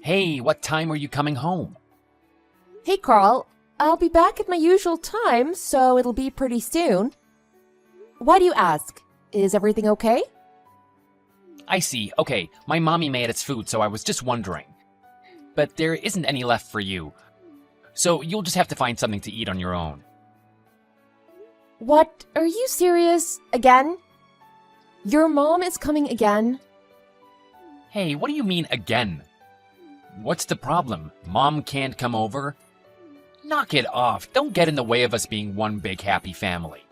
Hey, what time are you coming home? Hey, Carl. I'll be back at my usual time, so it'll be pretty soon. Why do you ask? Is everything okay? I see. Okay, my mommy made its food, so I was just wondering. But there isn't any left for you. So you'll just have to find something to eat on your own. What? Are you serious? Again? Your mom is coming again? Hey, what do you mean again? What's the problem? Mom can't come over? Knock it off. Don't get in the way of us being one big happy family.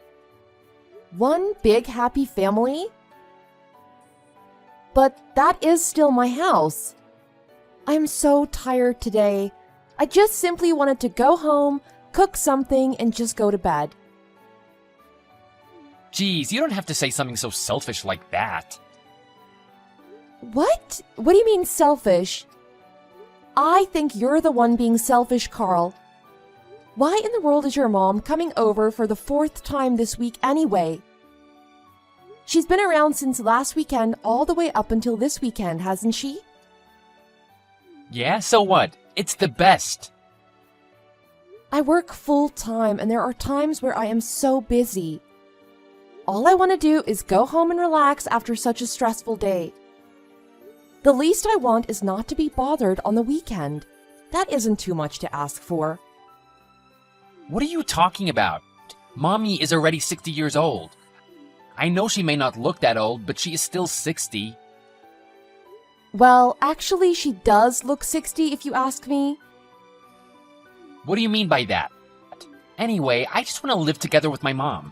One big happy family? But that is still my house. I'm so tired today. I just simply wanted to go home, cook something, and just go to bed. Geez, you don't have to say something so selfish like that. What? What do you mean selfish? I think you're the one being selfish, Carl. Why in the world is your mom coming over for the 4th time this week anyway? She's been around since last weekend all the way up until this weekend, hasn't she? Yeah, so what? It's the best. I work full time and there are times where I am so busy. All I want to do is go home and relax after such a stressful day. The least I want is not to be bothered on the weekend. That isn't too much to ask for. What are you talking about? Mommy is already 60 years old. I know she may not look that old, but she is still 60. Well, actually, she does look 60 if you ask me. What do you mean by that? Anyway, I just want to live together with my mom.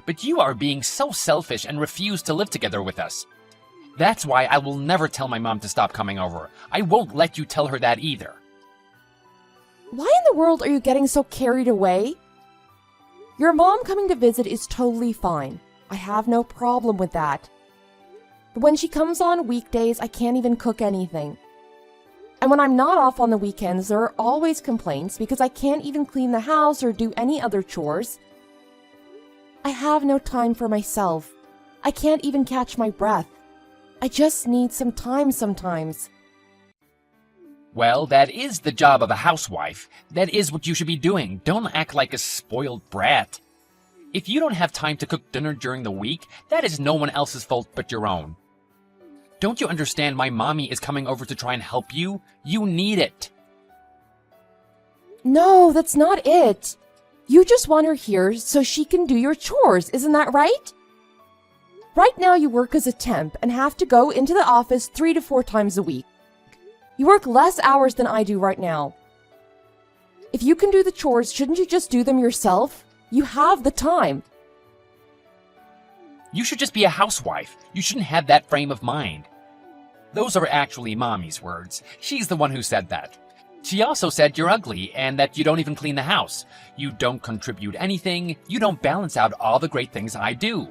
But you are being so selfish and refuse to live together with us. That's why I will never tell my mom to stop coming over. I won't let you tell her that either. Why in the world are you getting so carried away? Your mom coming to visit is totally fine. I have no problem with that. But when she comes on weekdays, I can't even cook anything. And when I'm not off on the weekends, there are always complaints because I can't even clean the house or do any other chores. I have no time for myself. I can't even catch my breath. I just need some time sometimes. Well, that is the job of a housewife. That is what you should be doing. Don't act like a spoiled brat. If you don't have time to cook dinner during the week, that is no one else's fault but your own. Don't you understand my mommy is coming over to try and help you? You need it. No, that's not it. You just want her here so she can do your chores, isn't that right? Right now you work as a temp and have to go into the office 3 to 4 times a week. You work less hours than I do right now. If you can do the chores, shouldn't you just do them yourself? You have the time. You should just be a housewife. You shouldn't have that frame of mind. Those are actually Mommy's words. She's the one who said that. She also said you're ugly and that you don't even clean the house. You don't contribute anything. You don't balance out all the great things I do.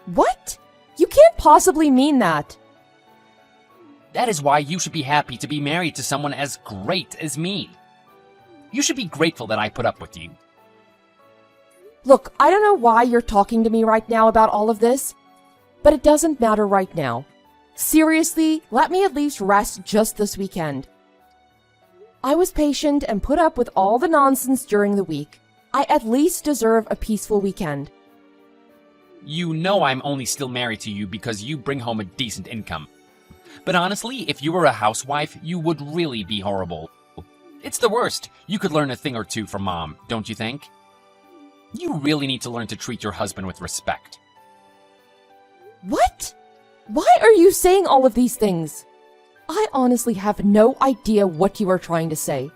What? You can't possibly mean that. That is why you should be happy to be married to someone as great as me. You should be grateful that I put up with you. Look, I don't know why you're talking to me right now about all of this, but it doesn't matter right now. Seriously, let me at least rest just this weekend. I was patient and put up with all the nonsense during the week. I at least deserve a peaceful weekend. You know I'm only still married to you because you bring home a decent income. But honestly, if you were a housewife, you would really be horrible. It's the worst. You could learn a thing or two from Mom, don't you think? You really need to learn to treat your husband with respect. What? Why are you saying all of these things? I honestly have no idea what you are trying to say.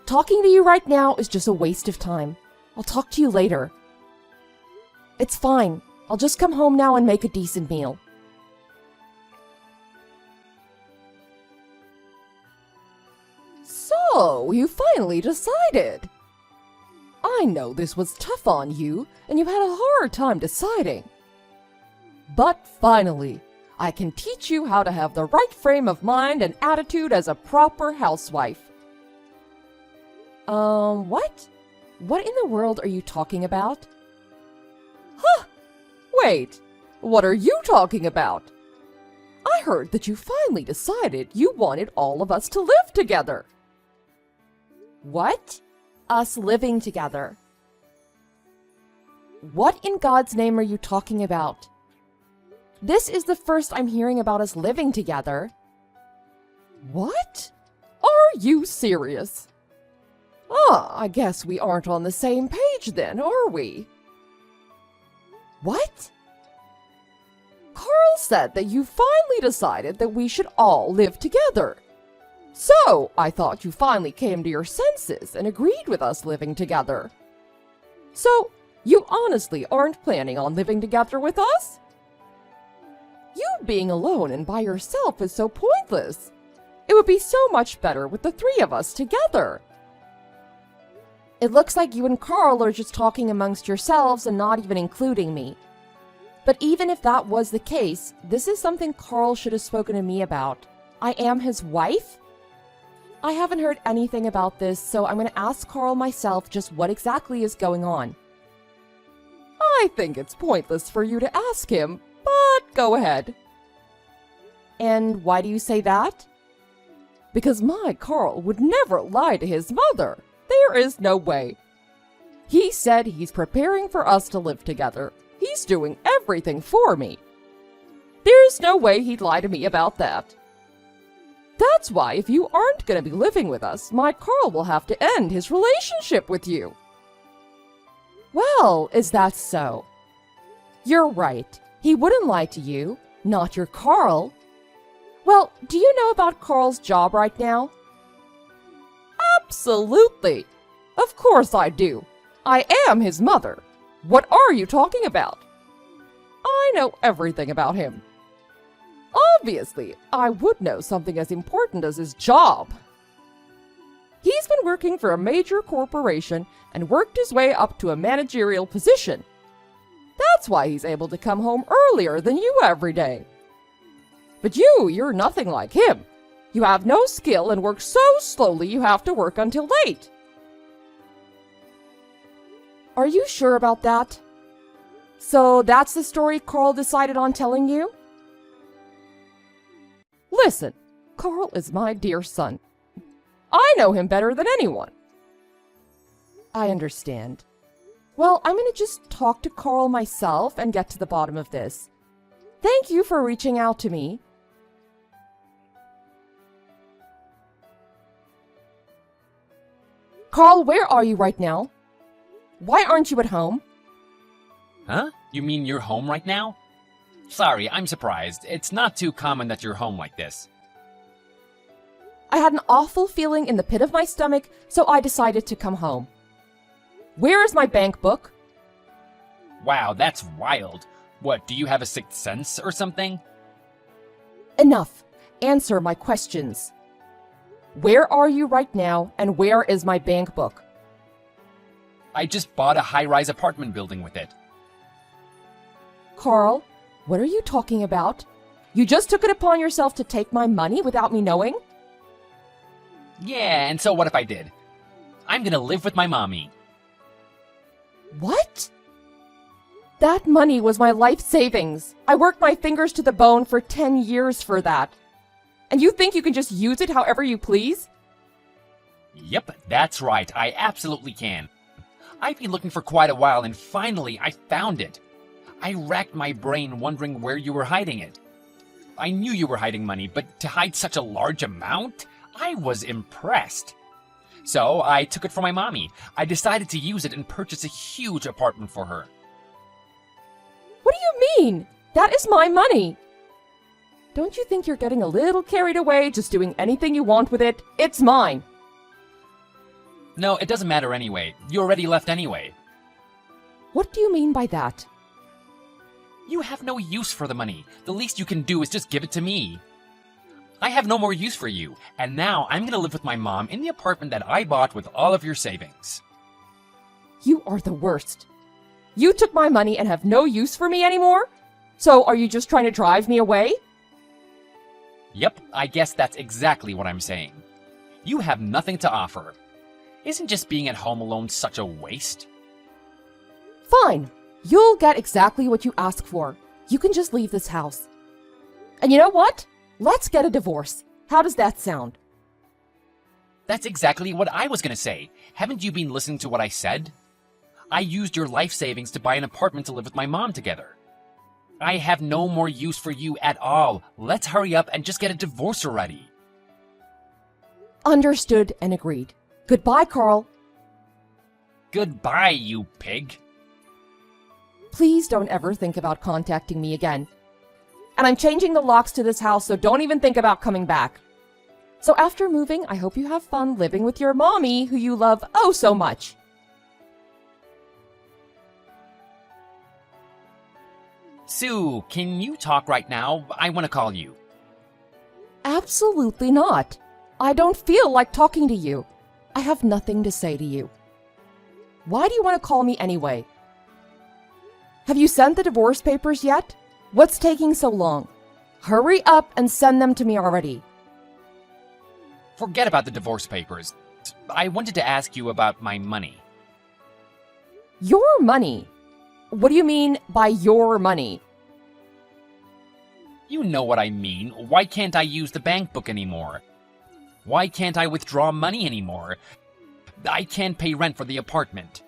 Talking to you right now is just a waste of time. I'll talk to you later. It's fine. I'll just come home now and make a decent meal. So, you finally decided. I know this was tough on you, and you've had a hard time deciding. But finally, I can teach you how to have the right frame of mind and attitude as a proper housewife. What? What in the world are you talking about? Huh! Wait, what are you talking about? I heard that you finally decided you wanted all of us to live together. What? Us living together? What in God's name are you talking about? This is the first I'm hearing about us living together. What? Are you serious? I guess we aren't on the same page then, are we? What? Carl said that you finally decided that we should all live together. So, I thought you finally came to your senses and agreed with us living together. So, you honestly aren't planning on living together with us? You being alone and by yourself is so pointless. It would be so much better with the three of us together. It looks like you and Carl are just talking amongst yourselves and not even including me. But even if that was the case, this is something Carl should have spoken to me about. I am his wife? I haven't heard anything about this, so I'm going to ask Carl myself just what exactly is going on. I think it's pointless for you to ask him, but go ahead. And why do you say that? Because my Carl would never lie to his mother. There is no way. He said he's preparing for us to live together. He's doing everything for me. There's no way he'd lie to me about that. That's why if you aren't going to be living with us, my Carl will have to end his relationship with you. Well, is that so? You're right. He wouldn't lie to you, not your Carl. Well, do you know about Carl's job right now? Absolutely. Of course I do. I am his mother. What are you talking about? I know everything about him. Obviously, I would know something as important as his job. He's been working for a major corporation and worked his way up to a managerial position. That's why he's able to come home earlier than you every day. But you're nothing like him. You have no skill and work so slowly you have to work until late. Are you sure about that? So that's the story Carl decided on telling you? Listen, Carl is my dear son. I know him better than anyone. I understand. Well, I'm going to just talk to Carl myself and get to the bottom of this. Thank you for reaching out to me. Carl, where are you right now? Why aren't you at home? Huh? You mean you're home right now? Sorry, I'm surprised. It's not too common that you're home like this. I had an awful feeling in the pit of my stomach, so I decided to come home. Where is my bank book? Wow, that's wild. What, do you have a sixth sense or something? Enough. Answer my questions. Where are you right now, and where is my bank book? I just bought a high-rise apartment building with it. Carl, what are you talking about? You just took it upon yourself to take my money without me knowing? Yeah, and so what if I did? I'm gonna live with my mommy. What? That money was my life savings. I worked my fingers to the bone for 10 years for that. And you think you can just use it however you please? Yep, that's right. I absolutely can. I've been looking for quite a while and finally I found it. I racked my brain wondering where you were hiding it. I knew you were hiding money, but to hide such a large amount? I was impressed. So I took it for my mommy. I decided to use it and purchase a huge apartment for her. What do you mean? That is my money. Don't you think you're getting a little carried away just doing anything you want with it? It's mine. No, it doesn't matter anyway. You already left anyway. What do you mean by that? You have no use for the money. The least you can do is just give it to me. I have no more use for you, and now I'm gonna live with my mom in the apartment that I bought with all of your savings. You are the worst. You took my money and have no use for me anymore? So are you just trying to drive me away? Yep, I guess that's exactly what I'm saying. You have nothing to offer. Isn't just being at home alone such a waste? Fine. You'll get exactly what you ask for. You can just leave this house. And you know what? Let's get a divorce. How does that sound? That's exactly what I was going to say. Haven't you been listening to what I said? I used your life savings to buy an apartment to live with my mom together. I have no more use for you at all. Let's hurry up and just get a divorce already. Understood and agreed. Goodbye, Carl. Goodbye, you pig. Please don't ever think about contacting me again. And I'm changing the locks to this house, so don't even think about coming back. So after moving, I hope you have fun living with your mommy, who you love oh so much. Sue, can you talk right now? I want to call you. Absolutely not. I don't feel like talking to you. I have nothing to say to you. Why do you want to call me anyway? Have you sent the divorce papers yet? What's taking so long? Hurry up and send them to me already. Forget about the divorce papers. I wanted to ask you about my money. Your money? What do you mean by your money? You know what I mean. Why can't I use the bank book anymore? Why can't I withdraw money anymore? I can't pay rent for the apartment.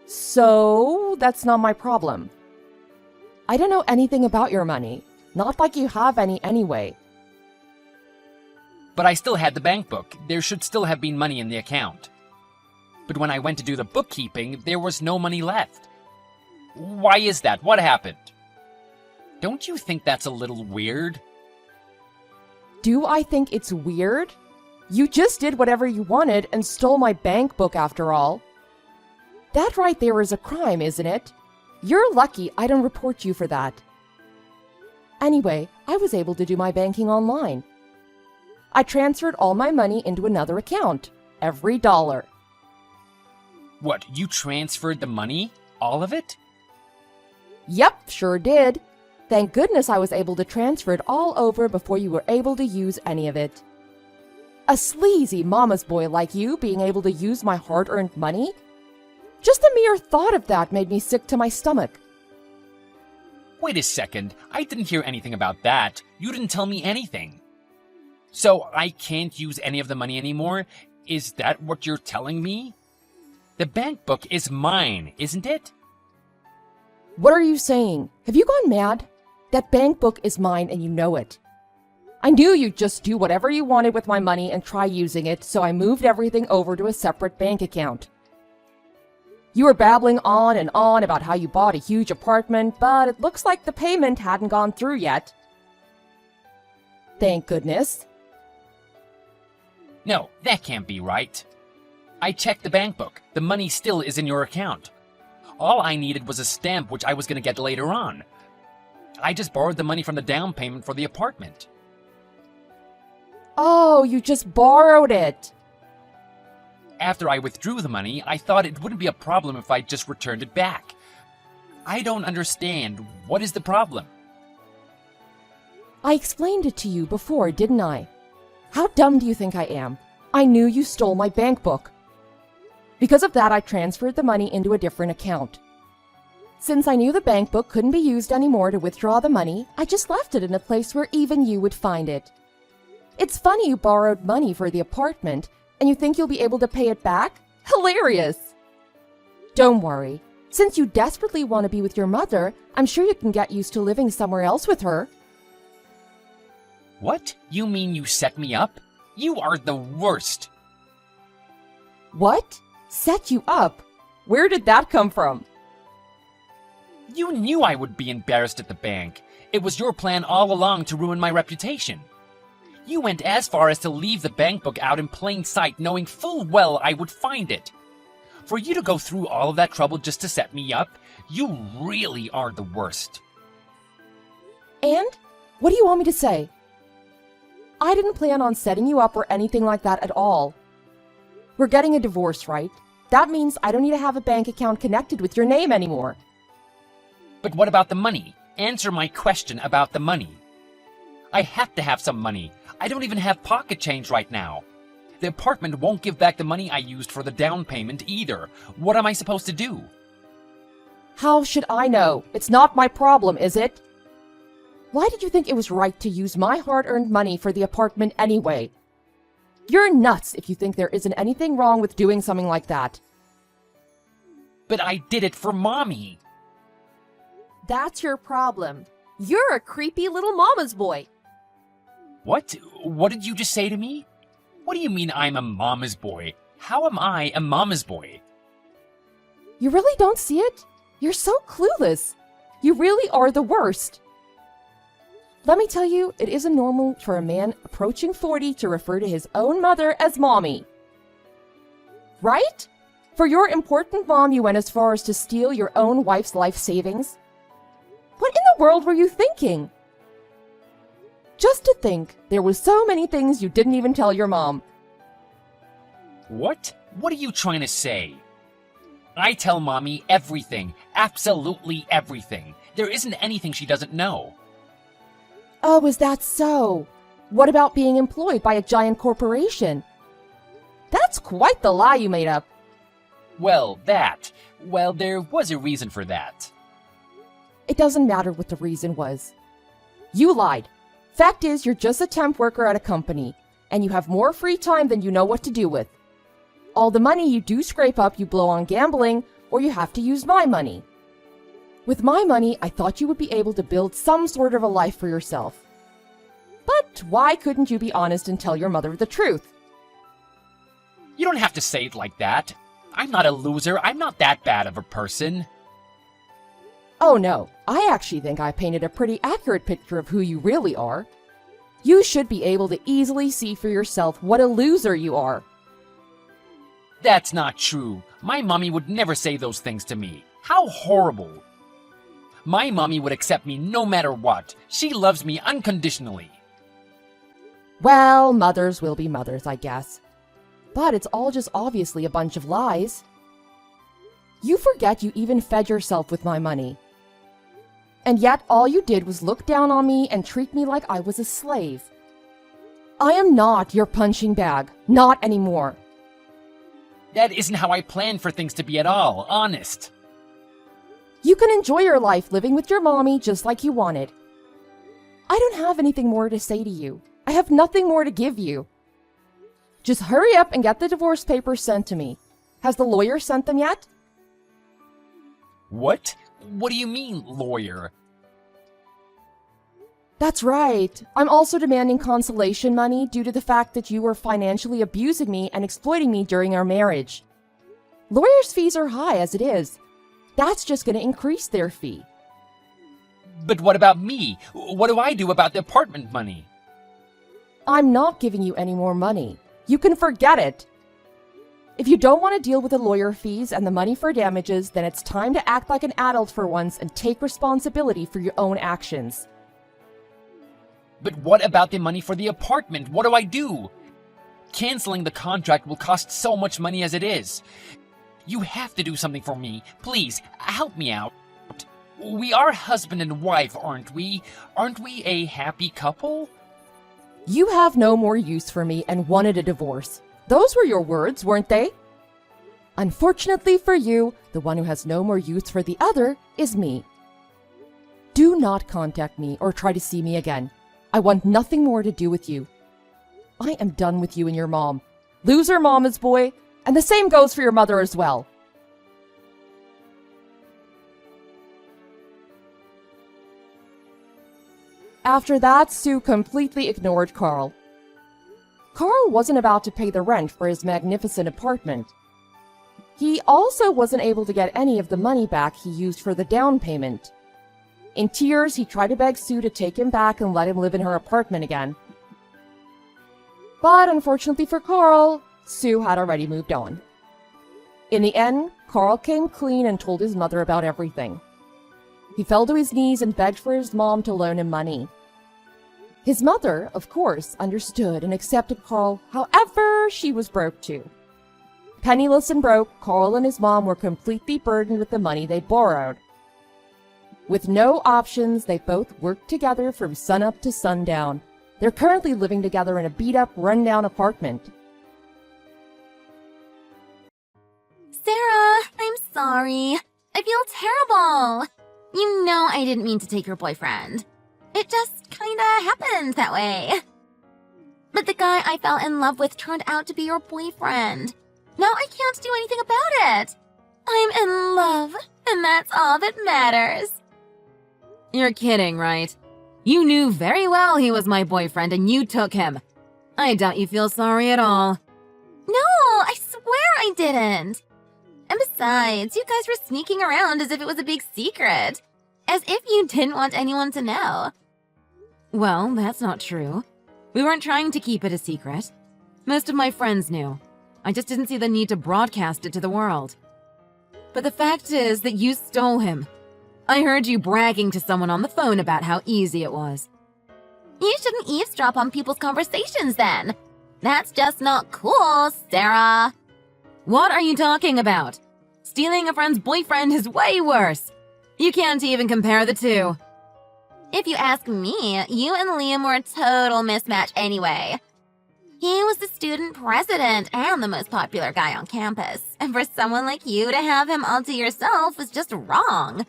So, that's not my problem. I don't know anything about your money. Not like you have any anyway. But I still had the bank book. There should still have been money in the account. But when I went to do the bookkeeping, there was no money left. Why is that? What happened? Don't you think that's a little weird? Do I think it's weird? You just did whatever you wanted and stole my bank book after all. That right there is a crime, isn't it? You're lucky I don't report you for that. Anyway, I was able to do my banking online. I transferred all my money into another account. Every dollar. What, you transferred the money? All of it? Yep, sure did. Thank goodness I was able to transfer it all over before you were able to use any of it. A sleazy mama's boy like you being able to use my hard-earned money? Just the mere thought of that made me sick to my stomach. Wait a second. I didn't hear anything about that. You didn't tell me anything. So I can't use any of the money anymore? Is that what you're telling me? The bank book is mine, isn't it? What are you saying? Have you gone mad? That bank book is mine and you know it. I knew you'd just do whatever you wanted with my money and try using it, so I moved everything over to a separate bank account. You were babbling on and on about how you bought a huge apartment, but it looks like the payment hadn't gone through yet. Thank goodness. No, that can't be right. I checked the bank book. The money still is in your account. All I needed was a stamp which I was going to get later on. I just borrowed the money from the down payment for the apartment. Oh, you just borrowed it. After I withdrew the money, I thought it wouldn't be a problem if I just returned it back. I don't understand. What is the problem? I explained it to you before, didn't I? How dumb do you think I am? I knew you stole my bank book. Because of that, I transferred the money into a different account. Since I knew the bank book couldn't be used anymore to withdraw the money, I just left it in a place where even you would find it. It's funny you borrowed money for the apartment, and you think you'll be able to pay it back? Hilarious! Don't worry. Since you desperately want to be with your mother, I'm sure you can get used to living somewhere else with her. What? You mean you set me up? You are the worst. What? Set you up? Where did that come from? You knew I would be embarrassed at the bank. It was your plan all along to ruin my reputation. You went as far as to leave the bank book out in plain sight, knowing full well I would find it. For you to go through all of that trouble just to set me up, you really are the worst. And? What do you want me to say? I didn't plan on setting you up or anything like that at all. We're getting a divorce, right? That means I don't need to have a bank account connected with your name anymore. But what about the money? Answer my question about the money. I have to have some money. I don't even have pocket change right now. The apartment won't give back the money I used for the down payment either. What am I supposed to do? How should I know? It's not my problem, is it? Why did you think it was right to use my hard-earned money for the apartment anyway? You're nuts if you think there isn't anything wrong with doing something like that. But I did it for Mommy. That's your problem. You're a creepy little mama's boy. What? What did you just say to me? What do you mean I'm a mama's boy? How am I a mama's boy? You really don't see it? You're so clueless. You really are the worst. Let me tell you, it isn't normal for a man approaching 40 to refer to his own mother as mommy. Right? For your important mom, you went as far as to steal your own wife's life savings? What in the world were you thinking? Just to think, there were so many things you didn't even tell your mom. What? What are you trying to say? I tell Mommy everything. Absolutely everything. There isn't anything she doesn't know. Oh, is that so? What about being employed by a giant corporation? That's quite the lie you made up. Well, there was a reason for that. It doesn't matter what the reason was. You lied. Fact is, you're just a temp worker at a company, and you have more free time than you know what to do with. All the money you do scrape up you blow on gambling, or you have to use my money. With my money, I thought you would be able to build some sort of a life for yourself. But why couldn't you be honest and tell your mother the truth? You don't have to say it like that. I'm not a loser. I'm not that bad of a person. Oh no, I actually think I painted a pretty accurate picture of who you really are. You should be able to easily see for yourself what a loser you are. That's not true. My mommy would never say those things to me. How horrible. My mommy would accept me no matter what. She loves me unconditionally. Well, mothers will be mothers, I guess. But it's all just obviously a bunch of lies. You forget you even fed yourself with my money. And yet all you did was look down on me and treat me like I was a slave. I am not your punching bag. Not anymore. That isn't how I planned for things to be at all, honest. You can enjoy your life living with your mommy just like you wanted. I don't have anything more to say to you. I have nothing more to give you. Just hurry up and get the divorce papers sent to me. Has the lawyer sent them yet? What? What do you mean, lawyer? That's right. I'm also demanding consolation money due to the fact that you were financially abusing me and exploiting me during our marriage. Lawyers' fees are high as it is. That's just going to increase their fee. But what about me? What do I do about the apartment money? I'm not giving you any more money. You can forget it. If you don't want to deal with the lawyer fees and the money for damages, then it's time to act like an adult for once and take responsibility for your own actions. But what about the money for the apartment? What do I do? Canceling the contract will cost so much money as it is. You have to do something for me. Please, help me out. We are husband and wife, aren't we? Aren't we a happy couple? You have no more use for me and wanted a divorce. Those were your words, weren't they? Unfortunately for you, the one who has no more use for the other is me. Do not contact me or try to see me again. I want nothing more to do with you. I am done with you and your mom. Loser mama's boy, and the same goes for your mother as well. After that, Sue completely ignored Carl. Carl wasn't about to pay the rent for his magnificent apartment. He also wasn't able to get any of the money back he used for the down payment. In tears, he tried to beg Sue to take him back and let him live in her apartment again. But unfortunately for Carl, Sue had already moved on. In the end, Carl came clean and told his mother about everything. He fell to his knees and begged for his mom to loan him money. His mother, of course, understood and accepted Carl, however, she was broke too. Penniless and broke, Carl and his mom were completely burdened with the money they borrowed. With no options, they both worked together from sunup to sundown. They're currently living together in a beat-up, run-down apartment. Sarah, I'm sorry. I feel terrible. You know I didn't mean to take your boyfriend. It just kinda happened that way. But the guy I fell in love with turned out to be your boyfriend. Now I can't do anything about it. I'm in love, and that's all that matters. You're kidding, right? You knew very well he was my boyfriend and you took him. I doubt you feel sorry at all. No, I swear I didn't. And besides, you guys were sneaking around as if it was a big secret. As if you didn't want anyone to know. Well, that's not true. We weren't trying to keep it a secret. Most of my friends knew. I just didn't see the need to broadcast it to the world. But the fact is that you stole him. I heard you bragging to someone on the phone about how easy it was. You shouldn't eavesdrop on people's conversations then. That's just not cool, Sarah. What are you talking about? Stealing a friend's boyfriend is way worse. You can't even compare the two. If you ask me, you and Liam were a total mismatch anyway. He was the student president and the most popular guy on campus, and for someone like you to have him all to yourself was just wrong.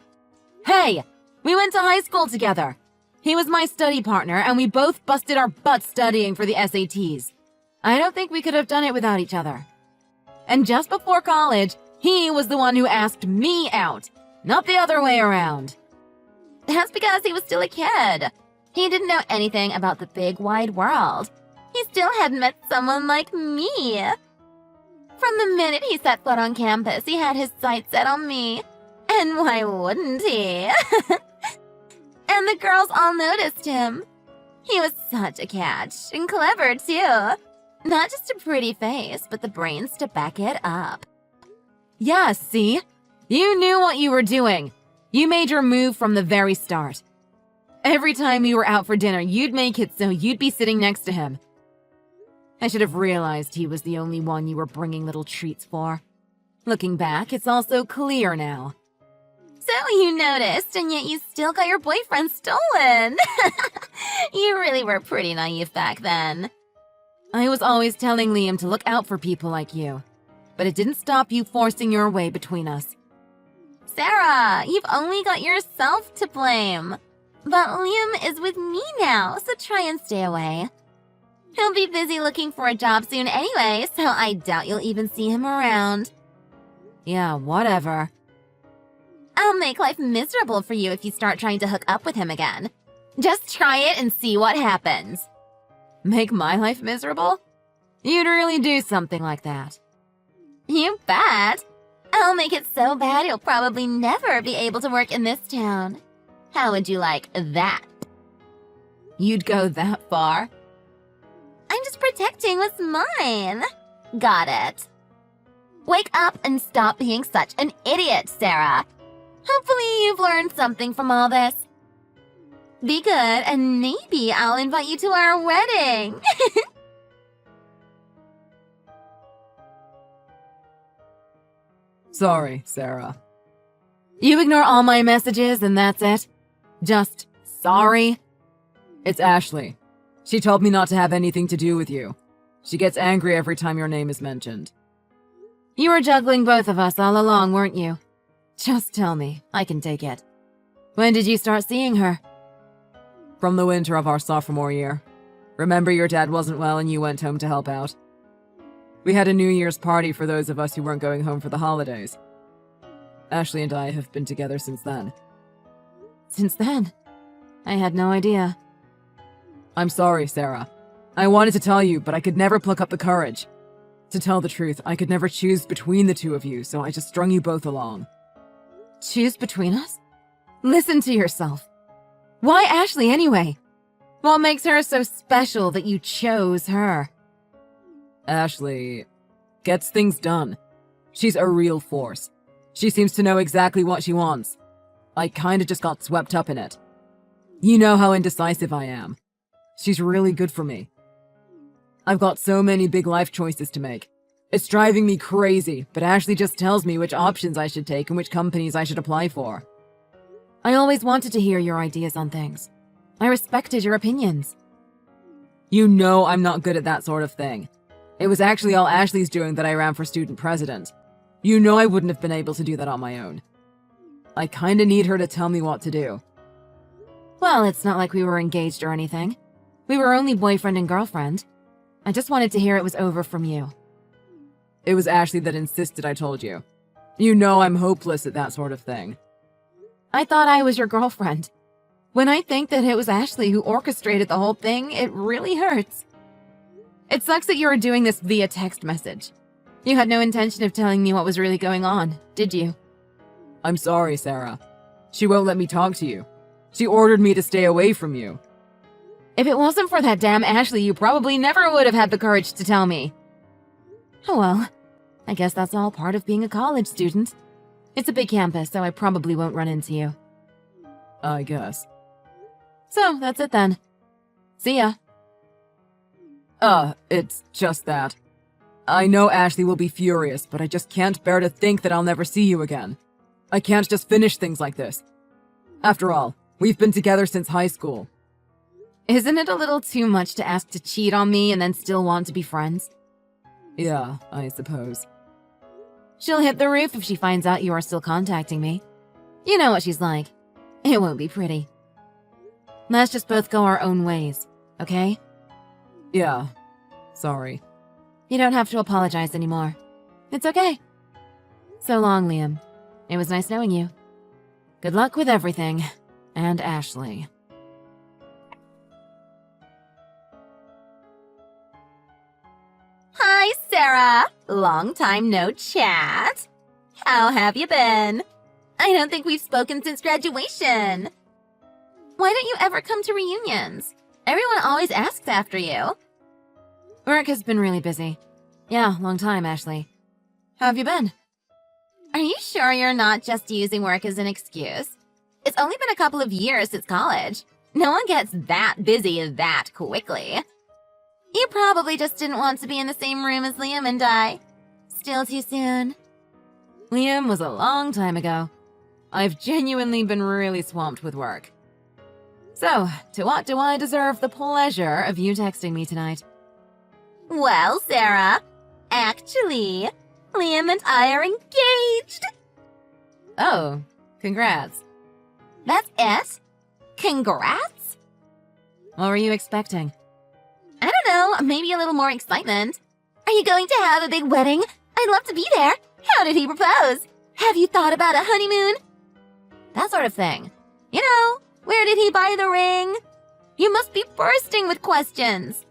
Hey, we went to high school together. He was my study partner, and we both busted our butts studying for the SATs. I don't think we could have done it without each other. And just before college, he was the one who asked me out, not the other way around. That's because he was still a kid. He didn't know anything about the big wide world. He still hadn't met someone like me. From the minute he set foot on campus, he had his sights set on me. And why wouldn't he? And the girls all noticed him. He was such a catch, and clever too. Not just a pretty face, but the brains to back it up. Yeah, see? You knew what you were doing. You made your move from the very start. Every time we were out for dinner, you'd make it so you'd be sitting next to him. I should have realized he was the only one you were bringing little treats for. Looking back, it's all so clear now. So you noticed, and yet you still got your boyfriend stolen. You really were pretty naive back then. I was always telling Liam to look out for people like you. But it didn't stop you forcing your way between us. Sarah, you've only got yourself to blame. But Liam is with me now, so try and stay away. He'll be busy looking for a job soon anyway, so I doubt you'll even see him around. Yeah, whatever. I'll make life miserable for you if you start trying to hook up with him again. Just try it and see what happens. Make my life miserable? You'd really do something like that. You bet. I'll make it so bad you'll probably never be able to work in this town. How would you like that? You'd go that far? I'm just protecting what's mine. Got it. Wake up and stop being such an idiot, Sarah. Hopefully you've learned something from all this. Be good, and maybe I'll invite you to our wedding. Sorry, Sarah. You ignore all my messages and that's it? Just sorry? It's Ashley. She told me not to have anything to do with you. She gets angry every time your name is mentioned. You were juggling both of us all along, weren't you? Just tell me. I can take it. When did you start seeing her? From the winter of our sophomore year. Remember your dad wasn't well and you went home to help out? We had a New Year's party for those of us who weren't going home for the holidays. Ashley and I have been together since then. Since then? I had no idea. I'm sorry, Sarah. I wanted to tell you, but I could never pluck up the courage. To tell the truth, I could never choose between the two of you, so I just strung you both along. Choose between us? Listen to yourself. Why Ashley anyway? What makes her so special that you chose her? Ashley gets things done. She's a real force. She seems to know exactly what she wants. I kinda just got swept up in it. You know how indecisive I am. She's really good for me. I've got so many big life choices to make. It's driving me crazy, but Ashley just tells me which options I should take and which companies I should apply for. I always wanted to hear your ideas on things. I respected your opinions. You know I'm not good at that sort of thing. It was actually all Ashley's doing that I ran for student president. You know I wouldn't have been able to do that on my own. I kinda need her to tell me what to do. Well, it's not like we were engaged or anything. We were only boyfriend and girlfriend. I just wanted to hear it was over from you. It was Ashley that insisted I told you. You know I'm hopeless at that sort of thing. I thought I was your girlfriend. When I think that it was Ashley who orchestrated the whole thing, it really hurts. It sucks that you were doing this via text message. You had no intention of telling me what was really going on, did you? I'm sorry, Sarah. She won't let me talk to you. She ordered me to stay away from you. If it wasn't for that damn Ashley, you probably never would have had the courage to tell me. Oh well, I guess that's all part of being a college student. It's a big campus, so I probably won't run into you. I guess. So, that's it then. See ya. It's just that. I know Ashley will be furious, but I just can't bear to think that I'll never see you again. I can't just finish things like this. After all, we've been together since high school. Isn't it a little too much to ask to cheat on me and then still want to be friends? Yeah, I suppose. She'll hit the roof if she finds out you are still contacting me. You know what she's like. It won't be pretty. Let's just both go our own ways, okay? Yeah, sorry. You don't have to apologize anymore. It's okay. So long, Liam. It was nice knowing you. Good luck with everything. And Ashley. Hi, Sarah. Long time no chat. How have you been? I don't think we've spoken since graduation. Why don't you ever come to reunions? Everyone always asks after you. Work has been really busy. Yeah, long time, Ashley. How have you been? Are you sure you're not just using work as an excuse? It's only been a couple of years since college. No one gets that busy that quickly. You probably just didn't want to be in the same room as Liam and I. Still too soon. Liam was a long time ago. I've genuinely been really swamped with work. So, to what do I deserve the pleasure of you texting me tonight? Well, Sarah, actually, Liam and I are engaged. Oh, congrats. That's it? Congrats? What were you expecting? I don't know, maybe a little more excitement. Are you going to have a big wedding? I'd love to be there. How did he propose? Have you thought about a honeymoon? That sort of thing. You know, where did he buy the ring? You must be bursting with questions.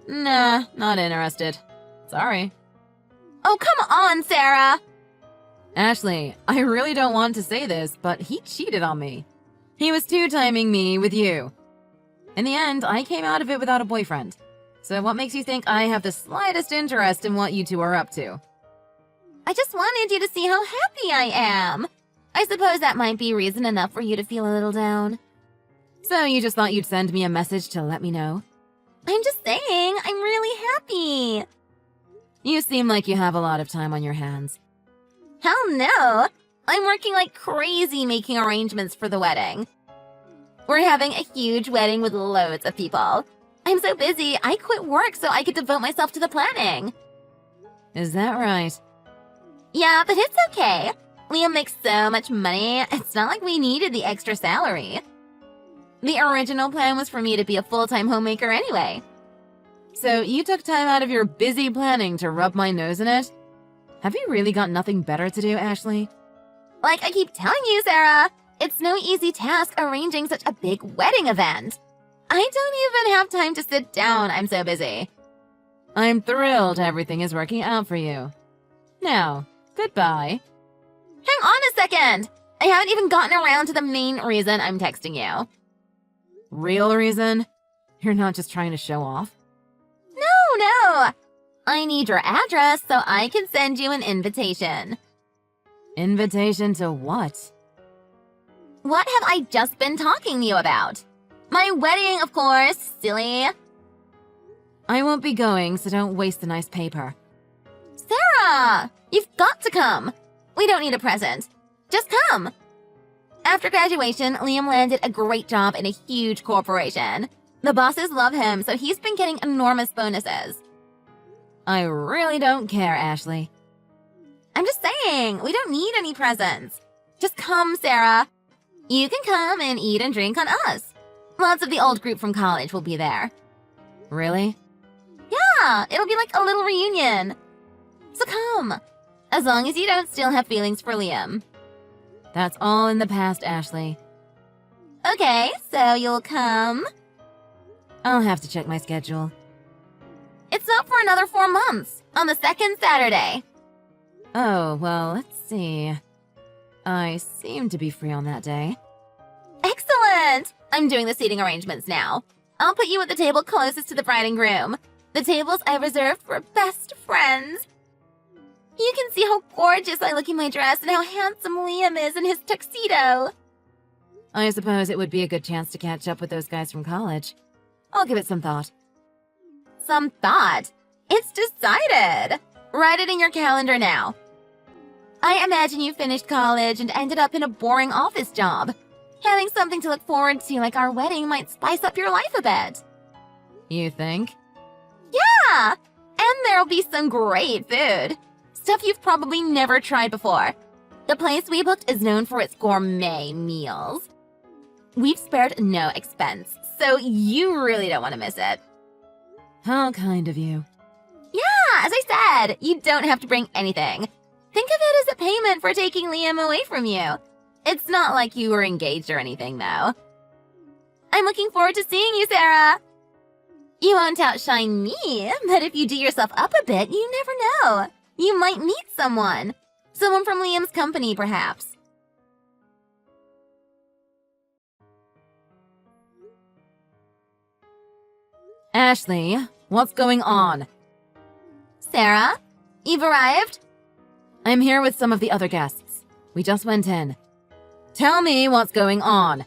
Nah, not interested. Sorry. Oh, come on, Sarah. Ashley, I really don't want to say this, but he cheated on me. He was two-timing me with you. In the end, I came out of it without a boyfriend. So what makes you think I have the slightest interest in what you two are up to? I just wanted you to see how happy I am. I suppose that might be reason enough for you to feel a little down. So you just thought you'd send me a message to let me know? I'm just saying, I'm really happy. You seem like you have a lot of time on your hands. Hell no. I'm working like crazy making arrangements for the wedding. We're having a huge wedding with loads of people. I'm so busy, I quit work so I could devote myself to the planning. Is that right? Yeah, but it's okay. Liam makes so much money, it's not like we needed the extra salary. The original plan was for me to be a full-time homemaker anyway. So you took time out of your busy planning to rub my nose in it? Have you really got nothing better to do, Ashley? Like I keep telling you, Sarah, it's no easy task arranging such a big wedding event. I don't even have time to sit down, I'm so busy. I'm thrilled everything is working out for you. Now, goodbye. Hang on a second! I haven't even gotten around to the main reason I'm texting you. Real reason? You're not just trying to show off? No! I need your address so I can send you an invitation. Invitation to what? What have I just been talking to you about? My wedding, of course, silly. I won't be going, so don't waste the nice paper. Sarah! You've got to come. We don't need a present. Just come. After graduation, Liam landed a great job in a huge corporation. The bosses love him, so he's been getting enormous bonuses. I really don't care, Ashley. I'm just saying, we don't need any presents. Just come, Sarah. You can come and eat and drink on us. Lots of the old group from college will be there. Really? Yeah, it'll be like a little reunion. So come, as long as you don't still have feelings for Liam. That's all in the past, Ashley. Okay, so you'll come? I'll have to check my schedule. It's not for another 4 months, on the second Saturday. Oh, well, let's see. I seem to be free on that day. Excellent! I'm doing the seating arrangements now. I'll put you at the table closest to the bride and groom. The tables I reserved for best friends. You can see how gorgeous I look in my dress and how handsome Liam is in his tuxedo. I suppose it would be a good chance to catch up with those guys from college. I'll give it some thought. Some thought. It's decided. Write it in your calendar now. I imagine you finished college and ended up in a boring office job. Having something to look forward to like our wedding might spice up your life a bit. You think? Yeah! And there'll be some great food. Stuff you've probably never tried before. The place we booked is known for its gourmet meals. We've spared no expense, so you really don't want to miss it. How kind of you. Yeah, as I said, you don't have to bring anything. Think of it as a payment for taking Liam away from you. It's not like you were engaged or anything, though. I'm looking forward to seeing you, Sarah. You won't outshine me, but if you do yourself up a bit, you never know. You might meet someone. Someone from Liam's company, perhaps. Ashley, what's going on? Sarah, you've arrived? I'm here with some of the other guests. We just went in. Tell me what's going on.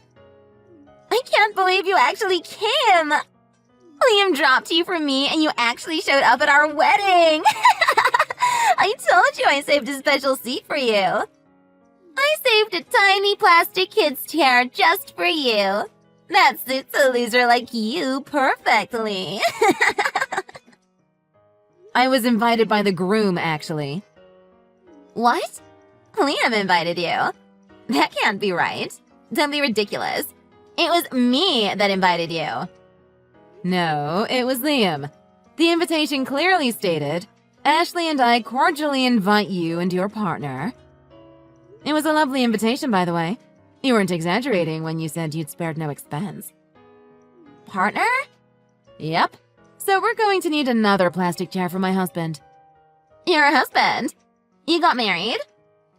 I can't believe you actually came. Liam dropped you for me and you actually showed up at our wedding. I told you I saved a special seat for you. I saved a tiny plastic kid's chair just for you. That suits a loser like you perfectly. I was invited by the groom, actually. What? Liam invited you? That can't be right. Don't be ridiculous. It was me that invited you. No, it was Liam. The invitation clearly stated, Ashley and I cordially invite you and your partner. It was a lovely invitation, by the way. You weren't exaggerating when you said you'd spared no expense. Partner? Yep. So we're going to need another plastic chair for my husband. Your husband? You got married?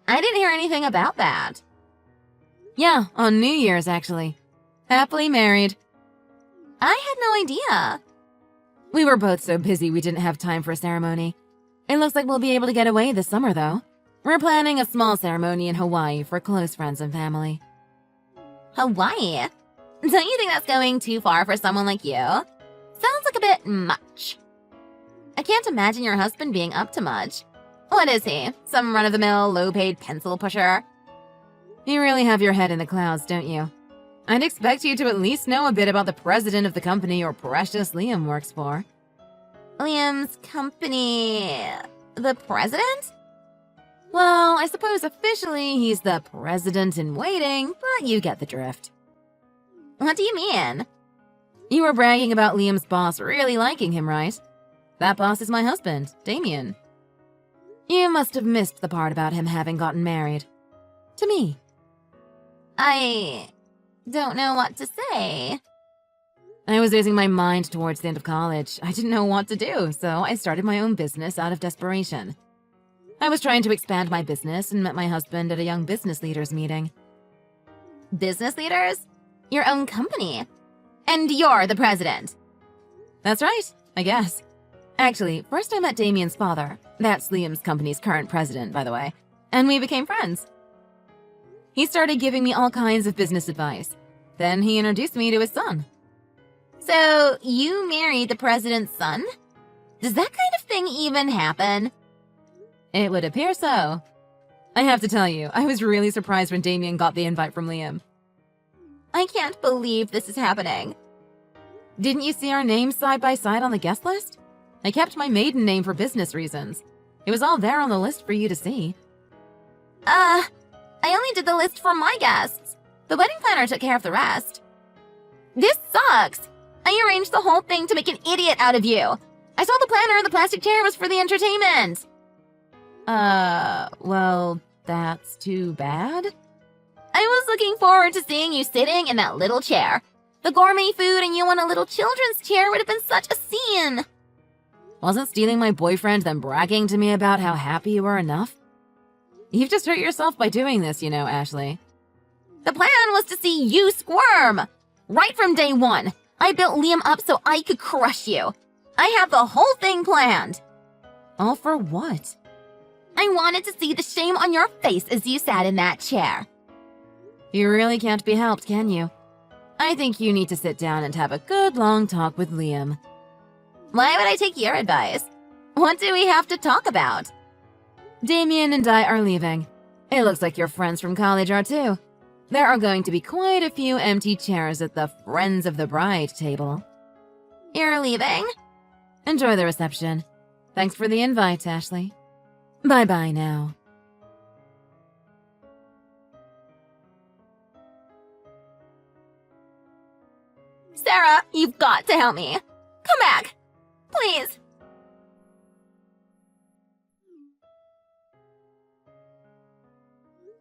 I didn't hear anything about that. Yeah, on New Year's, actually. Happily married. I had no idea. We were both so busy we didn't have time for a ceremony. It looks like we'll be able to get away this summer, though. We're planning a small ceremony in Hawaii for close friends and family. Hawaii? Don't you think that's going too far for someone like you? Sounds like a bit much. I can't imagine your husband being up to much. What is he? Some run-of-the-mill, low-paid pencil pusher? You really have your head in the clouds, don't you? I'd expect you to at least know a bit about the president of the company your precious Liam works for. Liam's company... the president? Well, I suppose officially he's the president-in-waiting, but you get the drift. What do you mean? You were bragging about Liam's boss really liking him, right? That boss is my husband, Damien. You must have missed the part about him having gotten married. To me. I don't know what to say. I was losing my mind towards the end of college. I didn't know what to do, so I started my own business out of desperation. I was trying to expand my business and met my husband at a young business leaders meeting. Business leaders? Your own company? And you're the president? That's right, I guess. Actually, first I met Damien's father. That's Liam's company's current president, by the way. And we became friends. He started giving me all kinds of business advice. Then he introduced me to his son. So, you married the president's son? Does that kind of thing even happen? It would appear so. I have to tell you, I was really surprised when Damien got the invite from Liam. I can't believe this is happening. Didn't you see our names side by side on the guest list? I kept my maiden name for business reasons. It was all there on the list for you to see. I only did the list for my guests. The wedding planner took care of the rest. This sucks! I arranged the whole thing to make an idiot out of you. I saw the planner and the plastic chair was for the entertainment. Well, that's too bad. I was looking forward to seeing you sitting in that little chair. The gourmet food and you on a little children's chair would have been such a scene. Wasn't stealing my boyfriend then bragging to me about how happy you were enough? You've just hurt yourself by doing this, you know, Ashley. The plan was to see you squirm. Right from day one, I built Liam up so I could crush you. I had the whole thing planned. All for what? I wanted to see the shame on your face as you sat in that chair. You really can't be helped, can you? I think you need to sit down and have a good long talk with Liam. Why would I take your advice? What do we have to talk about? Damien and I are leaving. It looks like your friends from college are too. There are going to be quite a few empty chairs at the Friends of the Bride table. You're leaving? Enjoy the reception. Thanks for the invite, Ashley. Bye-bye now. Sarah, you've got to help me. Come back. Please.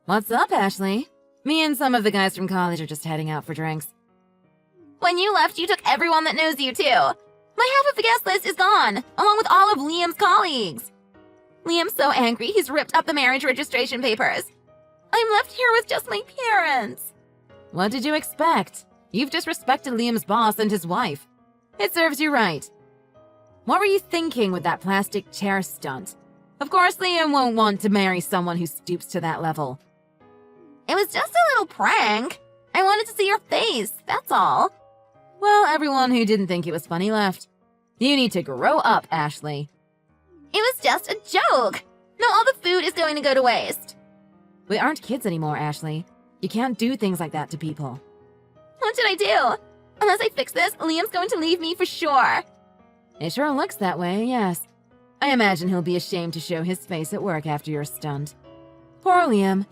What's up, Ashley? Me and some of the guys from college are just heading out for drinks. When you left, you took everyone that knows you, too. My half of the guest list is gone, along with all of Liam's colleagues. Liam's so angry, he's ripped up the marriage registration papers. I'm left here with just my parents. What did you expect? You've disrespected Liam's boss and his wife. It serves you right. What were you thinking with that plastic chair stunt? Of course Liam won't want to marry someone who stoops to that level. It was just a little prank. I wanted to see your face, that's all. Well, everyone who didn't think it was funny left. You need to grow up, Ashley. It was just a joke. Now all the food is going to go to waste. We aren't kids anymore, Ashley. You can't do things like that to people. What did I do? Unless I fix this, Liam's going to leave me for sure. It sure looks that way, yes. I imagine he'll be ashamed to show his face at work after you're stunned. Poor Liam.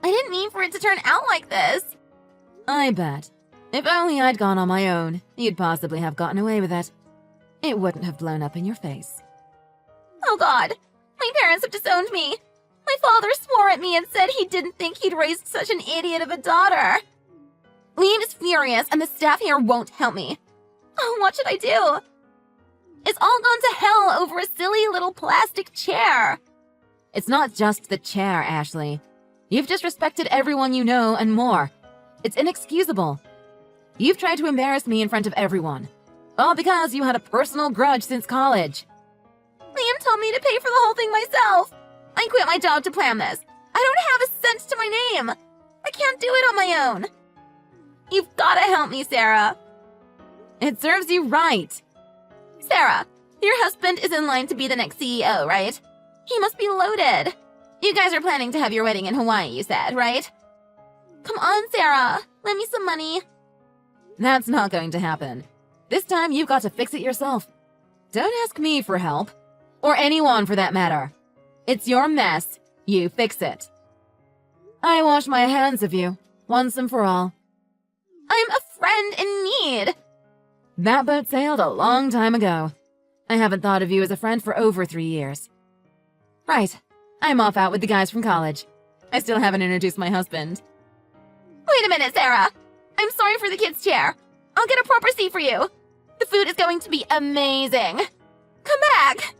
I didn't mean for it to turn out like this. I bet. If only I'd gone on my own, you'd possibly have gotten away with it. It wouldn't have blown up in your face. Oh God, my parents have disowned me. My father swore at me and said he didn't think he'd raised such an idiot of a daughter. Liam is furious and the staff here won't help me. Oh, what should I do? It's all gone to hell over a silly little plastic chair. It's not just the chair, Ashley. You've disrespected everyone you know and more. It's inexcusable. You've tried to embarrass me in front of everyone. All because you had a personal grudge since college. Liam told me to pay for the whole thing myself. I quit my job to plan this. I don't have a cent to my name. I can't do it on my own. You've got to help me, Sarah. It serves you right. Sarah, your husband is in line to be the next CEO, right? He must be loaded. You guys are planning to have your wedding in Hawaii, you said, right? Come on, Sarah. Lend me some money. That's not going to happen. This time you've got to fix it yourself. Don't ask me for help. Or anyone for that matter. It's your mess. You fix it. I wash my hands of you, once and for all. I'm a friend in need. That boat sailed a long time ago. I haven't thought of you as a friend for over 3 years. Right. I'm off out with the guys from college. I still haven't introduced my husband. Wait a minute, Sarah. I'm sorry for the kid's chair. I'll get a proper seat for you. The food is going to be amazing. Come back.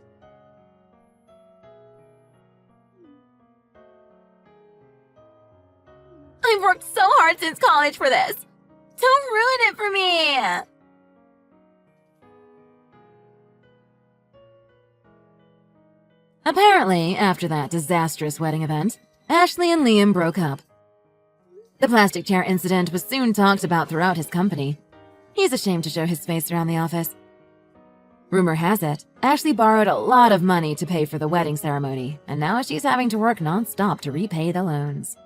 I've worked so hard since college for this. Don't ruin it for me. Apparently, after that disastrous wedding event, Ashley and Liam broke up. The plastic chair incident was soon talked about throughout his company. He's ashamed to show his face around the office. Rumor has it, Ashley borrowed a lot of money to pay for the wedding ceremony, and now she's having to work non-stop to repay the loans.